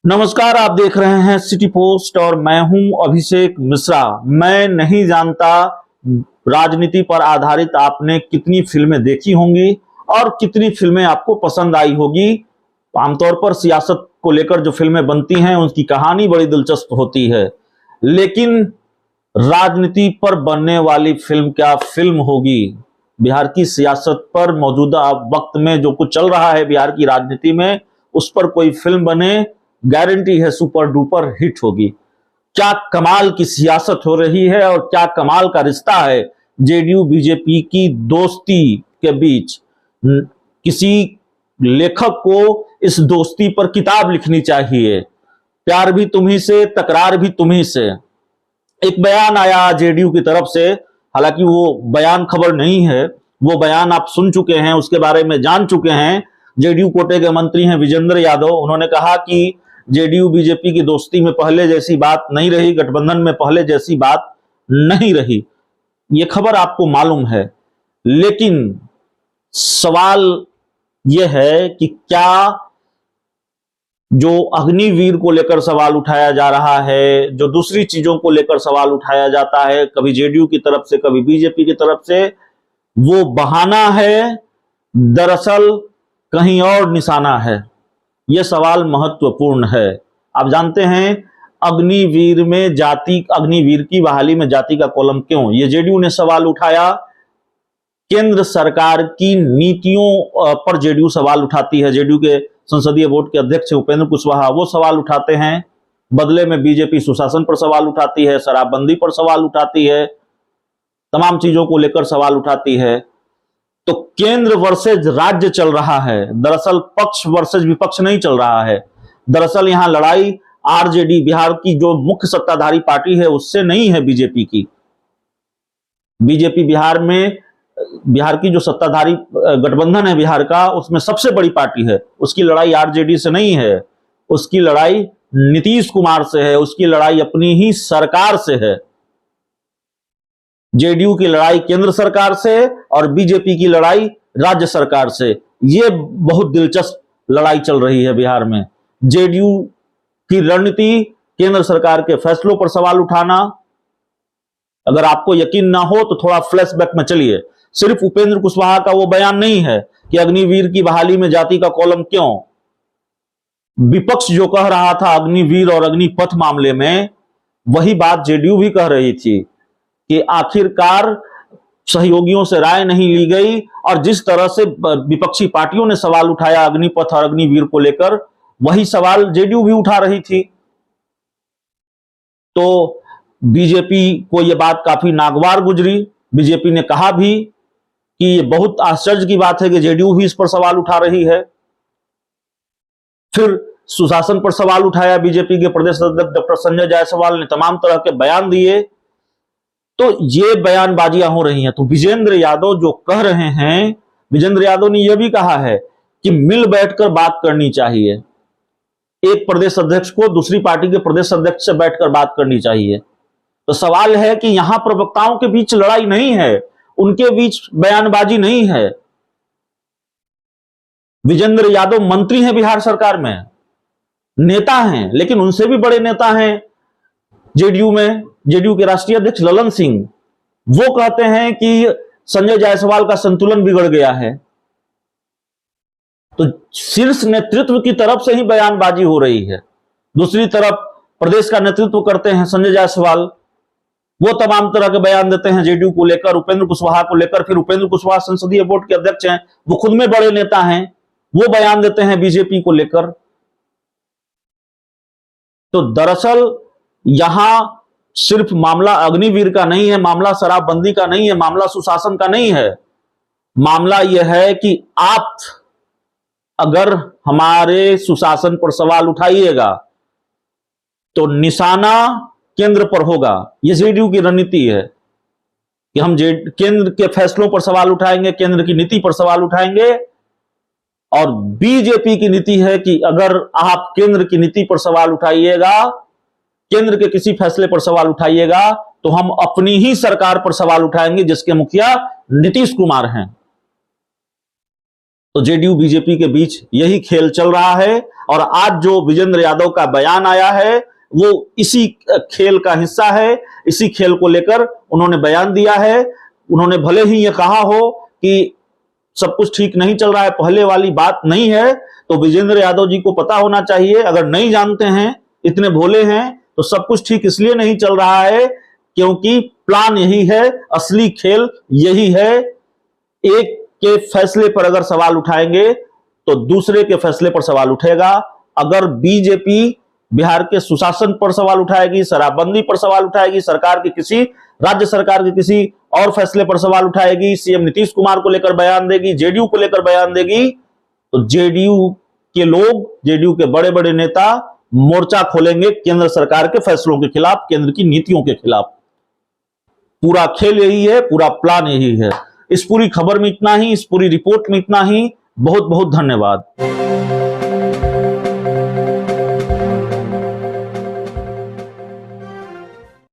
नमस्कार, आप देख रहे हैं सिटी पोस्ट और मैं हूं अभिषेक मिश्रा। मैं नहीं जानता राजनीति पर आधारित आपने कितनी फिल्में देखी होंगी और कितनी फिल्में आपको पसंद आई होगी। आमतौर पर सियासत को लेकर जो फिल्में बनती हैं उनकी कहानी बड़ी दिलचस्प होती है, लेकिन राजनीति पर बनने वाली फिल्म क्या फिल्म होगी। बिहार की सियासत पर मौजूदा वक्त में जो कुछ चल रहा है बिहार की राजनीति में, उस पर कोई फिल्म बने, गारंटी है सुपर डुपर हिट होगी। क्या कमाल की सियासत हो रही है और क्या कमाल का रिश्ता है जेडीयू बीजेपी की दोस्ती के बीच। किसी लेखक को इस दोस्ती पर किताब लिखनी चाहिए। प्यार भी तुम्ही से, तकरार भी तुम्ही से। एक बयान आया जेडीयू की तरफ से, हालांकि वो बयान खबर नहीं है, वो बयान आप सुन चुके हैं, उसके बारे में जान चुके हैं। जेडीयू कोटे के मंत्री हैं विजेंद्र यादव, उन्होंने कहा कि जेडीयू बीजेपी की दोस्ती में पहले जैसी बात नहीं रही, गठबंधन में पहले जैसी बात नहीं रही। ये खबर आपको मालूम है, लेकिन सवाल यह है कि क्या जो अग्निवीर को लेकर सवाल उठाया जा रहा है, जो दूसरी चीजों को लेकर सवाल उठाया जाता है, कभी जेडीयू की तरफ से कभी बीजेपी की तरफ से, वो बहाना है, दरअसल कहीं और निशाना है। यह सवाल महत्वपूर्ण है। आप जानते हैं अग्निवीर में अग्निवीर की बहाली में जाति का कॉलम क्यों, यह जेडीयू ने सवाल उठाया। केंद्र सरकार की नीतियों पर जेडीयू सवाल उठाती है। जेडीयू के संसदीय बोर्ड के अध्यक्ष उपेंद्र कुशवाहा वो सवाल उठाते हैं। बदले में बीजेपी सुशासन पर सवाल उठाती है, शराबबंदी पर सवाल उठाती है, तमाम चीजों को लेकर सवाल उठाती है। तो केंद्र वर्सेज राज्य चल रहा है, दरअसल पक्ष वर्सेज विपक्ष नहीं चल रहा है। दरअसल यहां लड़ाई आरजेडी, बिहार की जो मुख्य सत्ताधारी पार्टी है, उससे नहीं है बीजेपी की। बीजेपी बिहार की जो सत्ताधारी गठबंधन है बिहार का, उसमें सबसे बड़ी पार्टी है। उसकी लड़ाई आरजेडी से नहीं है, उसकी लड़ाई नीतीश कुमार से है, उसकी लड़ाई अपनी ही सरकार से है। जेडीयू की लड़ाई केंद्र सरकार से और बीजेपी की लड़ाई राज्य सरकार से। यह बहुत दिलचस्प लड़ाई चल रही है बिहार में। जेडीयू की रणनीति केंद्र सरकार के फैसलों पर सवाल उठाना। अगर आपको यकीन ना हो तो थोड़ा फ्लैशबैक में चलिए। सिर्फ उपेंद्र कुशवाहा का वो बयान नहीं है कि अग्निवीर की बहाली में जाति का कॉलम क्यों। विपक्ष जो कह रहा था अग्निवीर और अग्निपथ मामले में, वही बात जेडीयू भी कह रही थी कि आखिरकार सहयोगियों से राय नहीं ली गई। और जिस तरह से विपक्षी पार्टियों ने सवाल उठाया अग्निपथ और अग्निवीर को लेकर, वही सवाल जेडीयू भी उठा रही थी। तो बीजेपी को यह बात काफी नागवार गुजरी। बीजेपी ने कहा भी कि यह बहुत आश्चर्य की बात है कि जेडीयू भी इस पर सवाल उठा रही है। फिर सुशासन पर सवाल उठाया। बीजेपी के प्रदेश अध्यक्ष डॉक्टर संजय जायसवाल ने तमाम तरह के बयान दिए। तो ये बयानबाजियां हो रही हैं। तो विजेंद्र यादव जो कह रहे हैं, विजेंद्र यादव ने यह भी कहा है कि मिल बैठकर बात करनी चाहिए। एक प्रदेश अध्यक्ष को दूसरी पार्टी के प्रदेश अध्यक्ष से बैठकर बात करनी चाहिए। तो सवाल है कि यहां प्रवक्ताओं के बीच लड़ाई नहीं है, उनके बीच बयानबाजी नहीं है। विजेंद्र यादव मंत्री हैं बिहार सरकार में, नेता हैं, लेकिन उनसे भी बड़े नेता हैं जेडीयू में। जेडीयू के राष्ट्रीय अध्यक्ष ललन सिंह वो कहते हैं कि संजय जायसवाल का संतुलन बिगड़ गया है। तो शीर्ष नेतृत्व की तरफ से ही बयानबाजी हो रही है। दूसरी तरफ प्रदेश का नेतृत्व करते हैं संजय जायसवाल, वो तमाम तरह के बयान देते हैं जेडीयू को लेकर, उपेंद्र कुशवाहा को लेकर। फिर उपेंद्र कुशवाहा संसदीय बोर्ड के अध्यक्ष हैं, वो खुद में बड़े नेता हैं, वो बयान देते हैं बीजेपी को लेकर। तो दरअसल यहां सिर्फ मामला अग्निवीर का नहीं है, मामला शराबबंदी का नहीं है, मामला सुशासन का नहीं है। मामला यह है कि आप अगर हमारे सुशासन पर सवाल उठाइएगा तो निशाना केंद्र पर होगा। यह जेडीयू की रणनीति है कि हम केंद्र के फैसलों पर सवाल उठाएंगे, केंद्र की नीति पर सवाल उठाएंगे। और बीजेपी की नीति है कि अगर आप केंद्र की नीति पर सवाल उठाइएगा, केंद्र के किसी फैसले पर सवाल उठाइएगा, तो हम अपनी ही सरकार पर सवाल उठाएंगे जिसके मुखिया नीतीश कुमार हैं। तो जेडीयू बीजेपी के बीच यही खेल चल रहा है। और आज जो विजेंद्र यादव का बयान आया है वो इसी खेल का हिस्सा है। इसी खेल को लेकर उन्होंने बयान दिया है। उन्होंने भले ही ये कहा हो कि सब कुछ ठीक नहीं चल रहा है, पहले वाली बात नहीं है, तो विजेंद्र यादव जी को पता होना चाहिए, अगर नहीं जानते हैं, इतने भोले हैं, तो सब कुछ ठीक इसलिए नहीं चल रहा है क्योंकि प्लान यही है, असली खेल यही है। एक के फैसले पर अगर सवाल उठाएंगे तो दूसरे के फैसले पर सवाल उठेगा। अगर बीजेपी बिहार के सुशासन पर सवाल उठाएगी, शराबबंदी पर सवाल उठाएगी, सरकार के किसी राज्य सरकार के किसी और फैसले पर सवाल उठाएगी, सीएम नीतीश कुमार को लेकर बयान देगी, जेडीयू को लेकर बयान देगी, तो जेडीयू के लोग, जेडीयू के बड़े बड़े नेता मोर्चा खोलेंगे केंद्र सरकार के फैसलों के खिलाफ, केंद्र की नीतियों के खिलाफ। पूरा खेल यही है, पूरा प्लान यही है। इस पूरी खबर में इतना ही, इस पूरी रिपोर्ट में इतना ही। बहुत बहुत धन्यवाद।